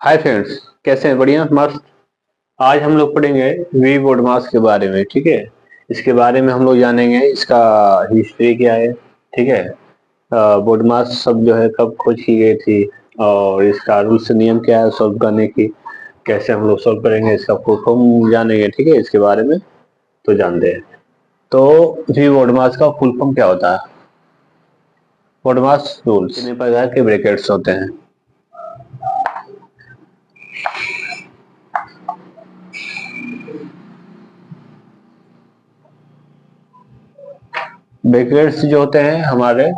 Hi friends, कैसे हैं? बढ़िया, मस्त। आज हम लोग पढ़ेंगे वी बोडमास के बारे में। ठीक है, इसके बारे में हम लोग जानेंगे इसका हिस्ट्री क्या है। ठीक है, बोडमास शब्द जो है कब खोज की गई थी और इसका रूल्स नियम क्या है सॉल्व करने की, कैसे हम लोग सॉल्व करेंगे, इसका फुल फॉर्म जानेंगे। ठीक है, इसके बारे में तो जानते हैं। तो वी बोडमास का फुल फॉर्म क्या होता है? बोडमास रूल्स कितने प्रकार के ब्रैकेट्स होते हैं? ब्रैकेट्स जो होते हैं हमारे,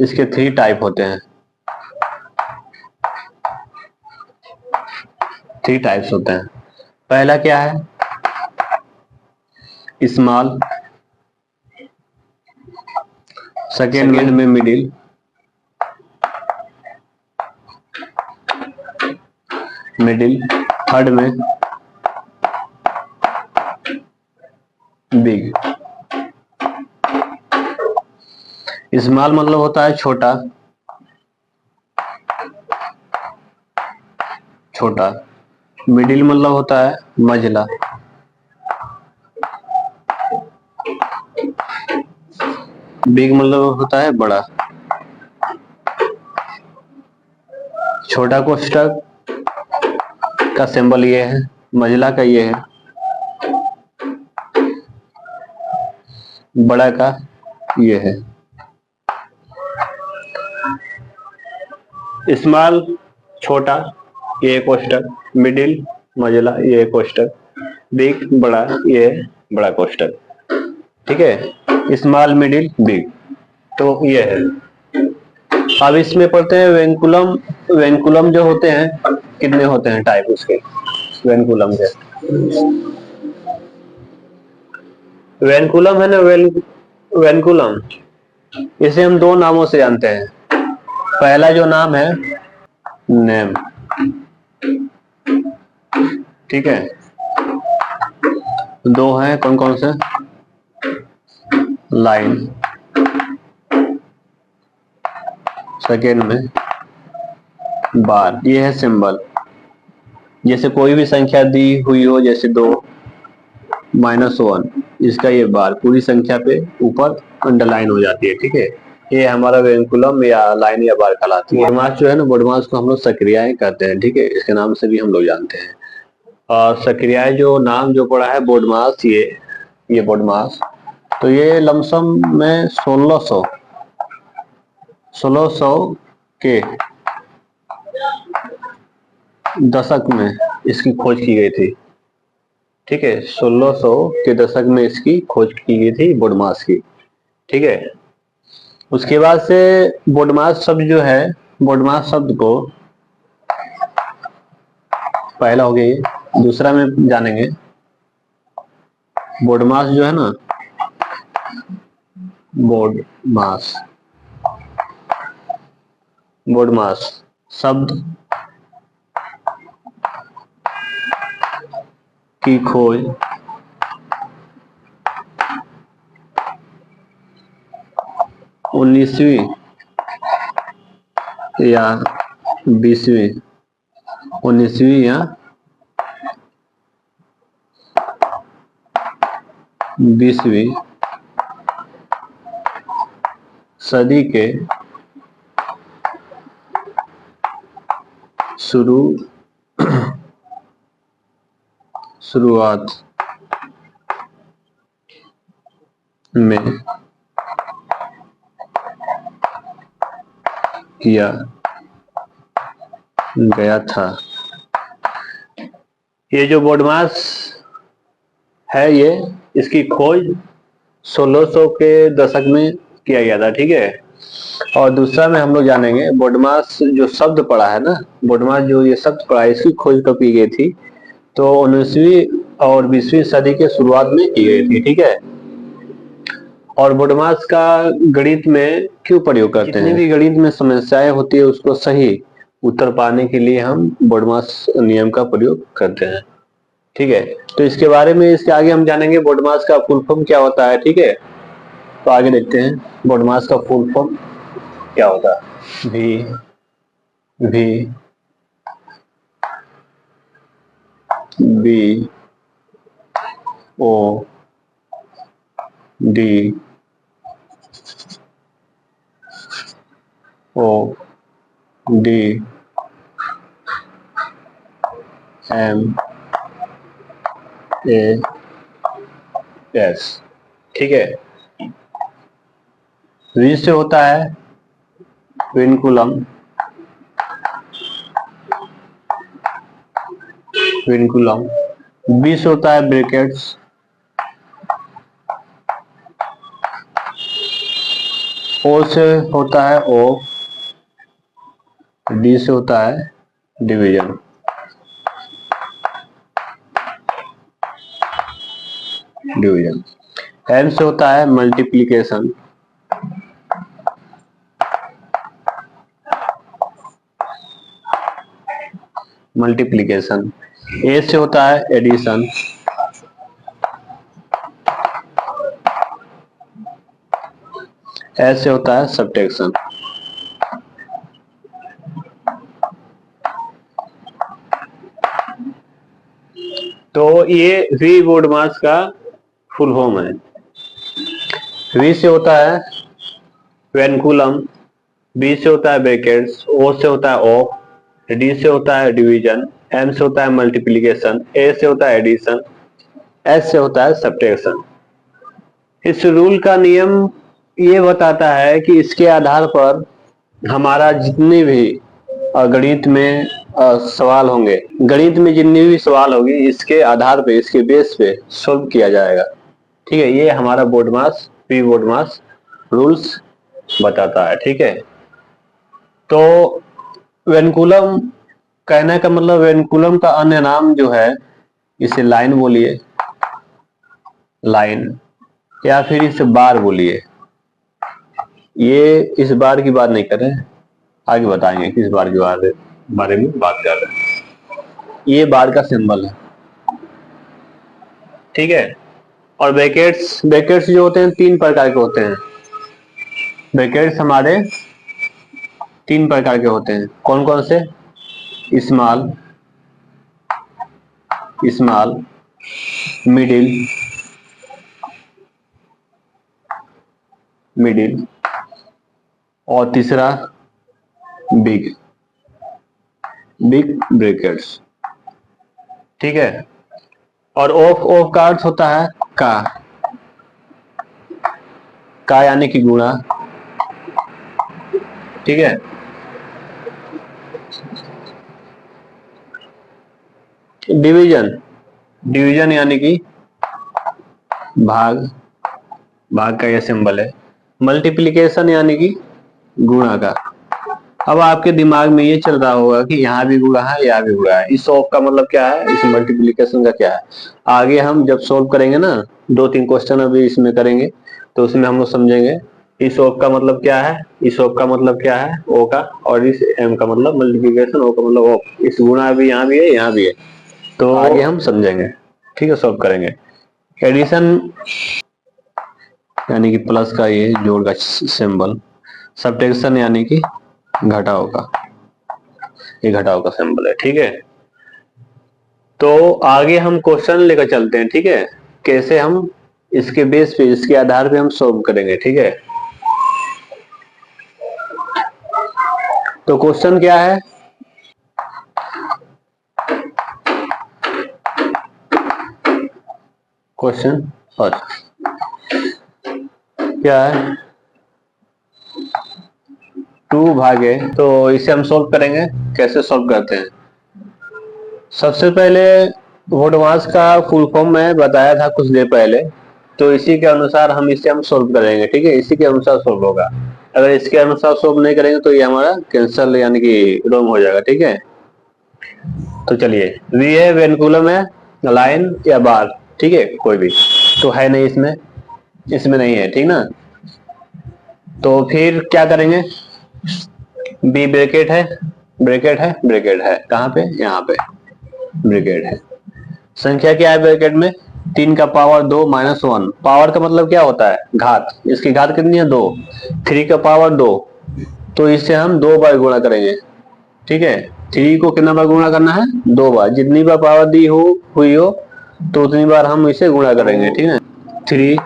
इसके 3 टाइप होते हैं। 3 टाइप्स होते हैं। पहला क्या है? स्मॉल, सेकेंड में मिडिल, थर्ड में बिग। स्मॉल मतलब होता है छोटा, मिडिल मतलब होता है मझला, बिग मतलब होता है बड़ा। छोटा कोष्ठक का सिंबल ये है, मझला का ये है, बड़ा का ये है। स्मॉल छोटा, ये कोष्ठक, मिडिल मझला, ये कोष्ठक, बिग बड़ा, ये बड़ा कोष्ठक। ठीक है, स्मॉल मिडिल बिग, तो ये है। अब इसमें पढ़ते हैं वेंकुलम। वेंकुलम जो होते हैं, कितने होते हैं टाइप उसके वेंकुलम के? वेंकुलम है ना, वेंकुलम, इसे हम 2 नामों से जानते हैं। पहला जो नाम है नेम, ठीक है। 2 हैं, कौन कौन से? लाइन, सेकेंड में बार, ये है सिंबल। जैसे कोई भी संख्या दी हुई हो, जैसे 2 -1, इसका ये बार पूरी संख्या पे ऊपर अंडरलाइन हो जाती है। ठीक है, ये हमारा वेंकुलम या लाइन या बार कहलाती है। बोडमास जो है ना, बोडमास को हम लोग सक्रियाएं कहते हैं। ठीक है, इसके नाम से भी हम लोग जानते हैं। और सक्रियाएं जो नाम जो पड़ा है बोडमास, ये बोडमास, तो ये लमसम में 1600 के दशक में इसकी खोज की गई थी। ठीक है, 1600 के दशक में इसकी खोज की गई थी बोडमास की। ठीक है, उसके बाद से बोडमास शब्द जो है, बोडमास शब्द को पहला हो गया, दूसरा में जानेंगे। बोडमास जो है ना, बोडमास शब्द की खोज उन्नीसवीं या 20वीं सदी के शुरुआत में किया गया था। ये जो बोडमास है, ये इसकी खोज 1600 के दशक में किया गया था। ठीक है, और दूसरा में हम लोग जानेंगे बोडमास जो शब्द पड़ा है ना, बोडमास जो ये शब्द पड़ा है, इसकी खोज कब की गई थी? तो 19वीं और 20वीं सदी के शुरुआत में की गई थी। ठीक है, और बोडमास का गणित में क्यों प्रयोग करते हैं? जितनी भी गणित में समस्याएं होती है, उसको सही उत्तर पाने के लिए हम बोडमास नियम का प्रयोग करते हैं। ठीक है, तो इसके बारे में इसके आगे हम जानेंगे बोडमास का फुल फॉर्म क्या होता है। ठीक है, तो आगे देखते हैं बोडमास का फुल फॉर्म क्या होता है। V B O D O D M A S. ठीक है। वी से होता है विनकुलम, बी से होता है ब्रैकेट्स, ओ से होता है ओ, डी से होता है डिवीजन। एम से होता है मल्टीप्लिकेशन, ए से होता है एडिशन, एस से होता है सब्ट्रैक्शन। तो ये वी बोडमास का फुल फॉर्म है। वी से होता है वेनकुलम, बी से होता है ब्रैकेट्स, ओ से होता है ऑफ, डी से होता है डिवीजन, एम से होता है मल्टीप्लिकेशन, ए से होता है एडिशन, एस से होता है सब्ट्रैक्शन। इस रूल का नियम ये बताता है कि इसके आधार पर हमारा जितने भी गणित में सवाल होंगे, गणित में जितनी भी सवाल होगी इसके आधार पे, इसके बेस पे सॉल्व किया जाएगा। ठीक है। ये हमारा बोडमास, वी बोडमास रूल्स बताता है। ठीक है। तो वेनकुलम कहने का मतलब, वेनकुलम का अन्य नाम जो है, इसे लाइन बोलिए, लाइन, या फिर इसे बार बोलिए। ये इस बार की बात नहीं कर रहे हैं, आगे बताएंगे किस बार के बारे में बात कर रहे हैं। ये बार का सिंबल है। ठीक है। और ब्रैकेट्स जो होते हैं 3 प्रकार के होते हैं। ब्रैकेट्स हमारे 3 प्रकार के होते हैं। कौन कौन से? स्मॉल, मिडिल, और तीसरा बिग ब्रैकेट्स। ठीक है। और ऑफ का अर्थ होता है का यानी कि गुणा। ठीक है। डिवीजन यानी कि भाग का यह सिंबल है। मल्टीप्लिकेशन यानी कि गुणा का। अब आपके दिमाग में ये चल रहा होगा कि यहाँ भी गुणा है, यहाँ भी गुणा है, इस ऑफ का मतलब क्या है, इस मल्टीप्लिकेशन का क्या है। आगे हम जब सोल्व करेंगे ना, 2-3 क्वेश्चन अभी इसमें करेंगे, तो उसमें हम लोग समझेंगे इस ऑफ का मतलब क्या है, इस ऑफ का मतलब क्या है, ओ का, और इस एम का मतलब मल्टीप्लिकेशन, ओ का मतलब ऑफ। इस गुणा भी यहाँ भी है, यहाँ भी है, तो आगे हम समझेंगे। ठीक है। सॉल्व करेंगे। एडिशन यानी कि प्लस का ये जोड़ का सिंबल। सब्ट्रैक्शन यानी कि घटाव का, ये घटाव का सिंबल है। ठीक है। तो आगे हम क्वेश्चन लेकर चलते हैं। ठीक है। कैसे हम इसके बेस पे, इसके आधार पे हम सॉल्व करेंगे। ठीक है। तो क्वेश्चन क्या है? क्वेश्चन क्या है? 2 भागे, तो इसे हम सॉल्व करेंगे। कैसे सॉल्व करते हैं? सबसे पहले बोडमास का फुल फॉर्म मैं बताया था कुछ देर पहले, तो इसी के अनुसार हम इसे सॉल्व करेंगे। ठीक है। इसी के अनुसार सॉल्व होगा। अगर इसके अनुसार सॉल्व नहीं करेंगे तो ये हमारा कैंसल यानी कि रॉन्ग हो जाएगा। ठीक है। तो चलिए, वी है, वेनकुलम है, लाइन या बार, ठीक है, कोई भी तो है नहीं, इसमें नहीं है। ठीक ना। तो फिर क्या करेंगे? बी ब्रैकेट है, कहाँ पे? यहाँ पे ब्रैकेट है। संख्या क्या है ब्रैकेट में? 3 का पावर 2 माइनस 1। पावर का मतलब क्या होता है? घात। इसकी घात कितनी है? 2। 3 का पावर 2, तो इससे हम 2 बार गुणा करेंगे। ठीक है, 3 को कितना बार गुणा करना है? 2 बार। जितनी बार पावर दी हुई हो तो उतनी बार हम इसे गुणा करेंगे। ठीक है, 3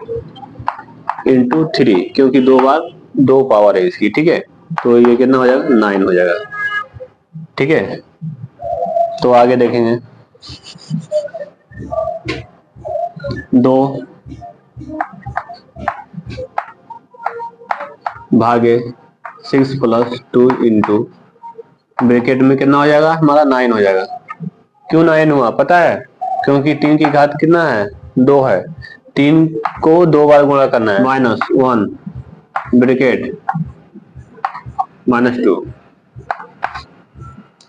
इंटू 3, क्योंकि 2 बार 2 पावर है इसकी। ठीक है, तो ये कितना हो जाएगा? 9 हो जाएगा। ठीक है, तो आगे देखेंगे। 2 भागे 6 प्लस 2 इंटू ब्रैकेट में कितना हो जाएगा हमारा? 9 हो जाएगा। क्यों 9 हुआ पता है? क्योंकि 3 की घात कितना है? 2 है। 3 को 2 बार गुणा करना है। Minus 1 bracket minus 2।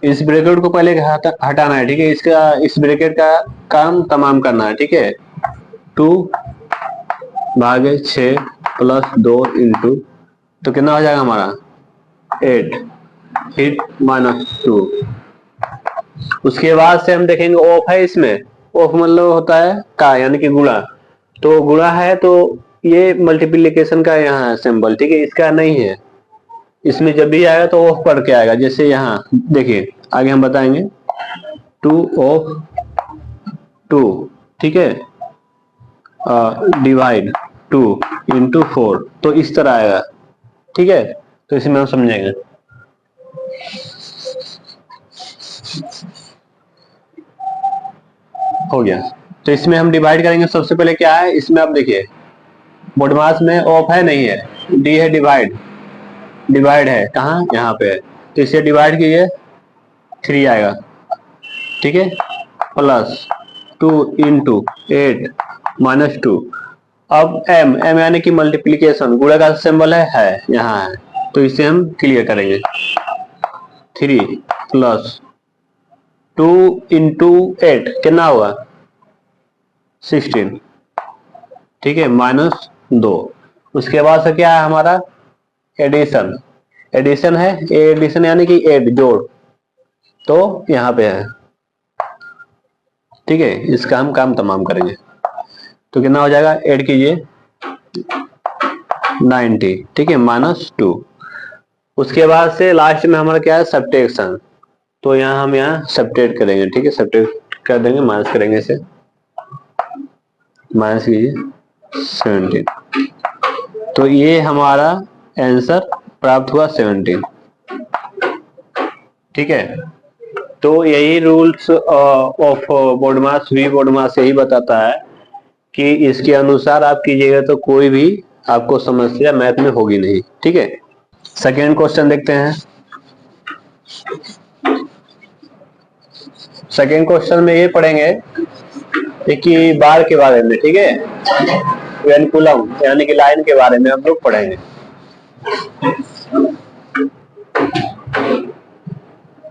इस ब्रैकेट को पहले हटाना है। ठीक है, इस ब्रैकेट का काम तमाम करना है। ठीक है, 2 भागे 6 प्लस 2 इंटू, तो कितना हो जाएगा हमारा? 8 फिर माइनस 2। उसके बाद से हम देखेंगे ऑफ है इसमें। ऑफ मतलब होता है का, यानी कि गुणा। तो गुणा है तो ये मल्टीप्लिकेशन का यहाँ है सिंबल। ठीक है, इसका नहीं है। इसमें जब भी आएगा तो ऑफ पढ़ के आएगा। जैसे यहाँ देखिए, आगे हम बताएंगे 2 ऑफ 2। ठीक है, डिवाइड 2 इंटू 4, तो इस तरह आएगा। ठीक है, तो इसमें हम समझेंगे। हो गया, तो इसमें हम डिवाइड करेंगे। सबसे पहले क्या है इसमें, आप देखिए बोडमास में ऑफ है नहीं है, डी है, डिवाइड। डिवाइड है कहाँ? यहाँ पे है, तो इसे डिवाइड कीजिए, 3 आएगा। ठीक है, प्लस 2 इंटू 8 माइनस 2। अब m यानी कि मल्टीप्लीकेशन, गुणा का सिंबल है यहाँ है, तो इसे हम क्लियर करेंगे। 3 प्लस 2 इंटू 8 कितना होगा? 16। ठीक है, माइनस 2। उसके बाद से क्या है हमारा? एडिशन। एडिशन है, एडिशन यानी कि एड, जोड़, तो यहाँ पे है। ठीक है, इसका हम काम तमाम करेंगे। तो कितना हो जाएगा? ऐड कीजिए 90। ठीक है, माइनस 2। उसके बाद से लास्ट में हमारा क्या है? सब्ट्रैक्शन। तो यहाँ हम यहाँ सब्ट्रैक्ट करेंगे। ठीक है, सब्ट्रैक्ट कर देंगे, माइनस करेंगे इसे। माइनस कीजिए 17। तो ये हमारा आंसर प्राप्त हुआ 17। ठीक है, तो यही rules of BODMAS, V BODMAS यही बताता है कि इसके अनुसार आप कीजिएगा तो कोई भी आपको समस्या मैथ में होगी नहीं। ठीक है, सेकेंड क्वेश्चन देखते हैं। सेकेंड क्वेश्चन में ये पढ़ेंगे कि बार के बारे में। ठीक है, वेनकुलम यानी कि लाइन के बारे में हम लोग पढ़ेंगे।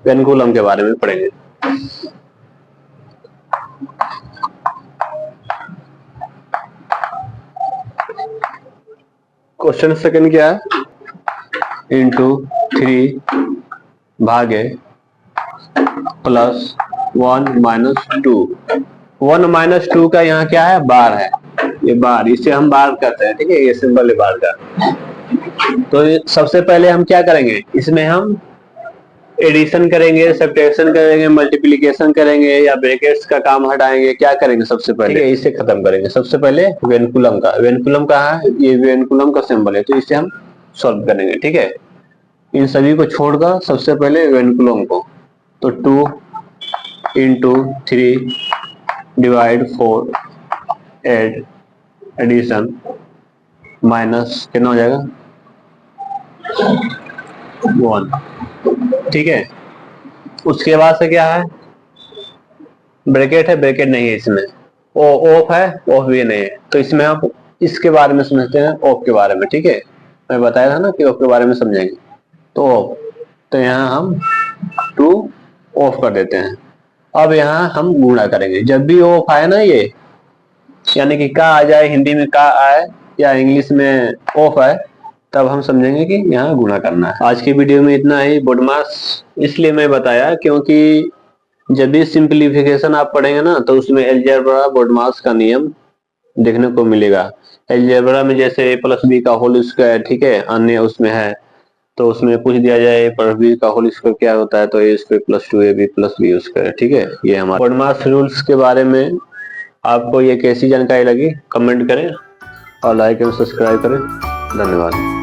वेनकुलम के बारे में पढ़ेंगे। क्वेश्चन सेकंड क्या है? इंटू 3 भागे प्लस 1 माइनस 2। 1 माइनस 2 का यहाँ क्या है? बार है। ये बार, इसे हम बार कहते हैं। ठीक है, ये सिंबल है बार का। तो सबसे पहले हम क्या करेंगे? इसमें हम एडिशन करेंगे, सब्ट्रैक्शन करेंगे, मल्टीप्लिकेशन करेंगे, या ब्रैकेट्स का काम हटाएंगे। क्या करेंगे सबसे पहले? ठीक है, इसे खत्म करेंगे। सबसे पहले वेनकुलम का। वेनकुलम कहाँ है? ये वेनकुलम का सिंबल है, तो इसे हम सॉल्व करेंगे। ठीक है, इन सभी को छोड़कर सबसे पहले वेनकुलम को। तो 2 into 3 divide 4 add addition minus कितना हो जाएगा? 1। ठीक है, उसके बाद से क्या है? ब्रैकेट है, ब्रैकेट नहीं है इसमें। ऑफ है, ऑफ भी नहीं है। तो इसमें आप इसके बारे में समझते हैं, ऑफ के बारे में। ठीक है, मैं बताया था ना कि ऑफ के बारे में समझेंगे। तो ऑफ, तो यहाँ हम 2 ऑफ कर देते हैं। अब यहाँ हम गुणा करेंगे। जब भी ऑफ आए ना, ये यानी कि का आ जाए, हिंदी में का आए या इंग्लिश में ऑफ आए, तब हम समझेंगे कि यहाँ गुणा करना है। आज की वीडियो में इतना ही। बोडमास इसलिए मैं बताया क्योंकि जब भी सिंप्लीफिकेशन आप पढ़ेंगे ना, तो उसमें अलजेब्रा, बोडमास का नियम देखने को मिलेगा। अलजेब्रा में जैसे a प्लस बी का होल स्क्वायर, ठीक है, अन्य उसमें है, तो उसमें पूछ दिया जाए a प्लस बी का होल स्क्वायर क्या होता है, तो A square plus 2ab plus B square, ठीक है। ये हमारा BODMAS रूल्स के बारे में आपको ये कैसी जानकारी लगी, कमेंट करें और लाइक एवं सब्सक्राइब करें। धन्यवाद।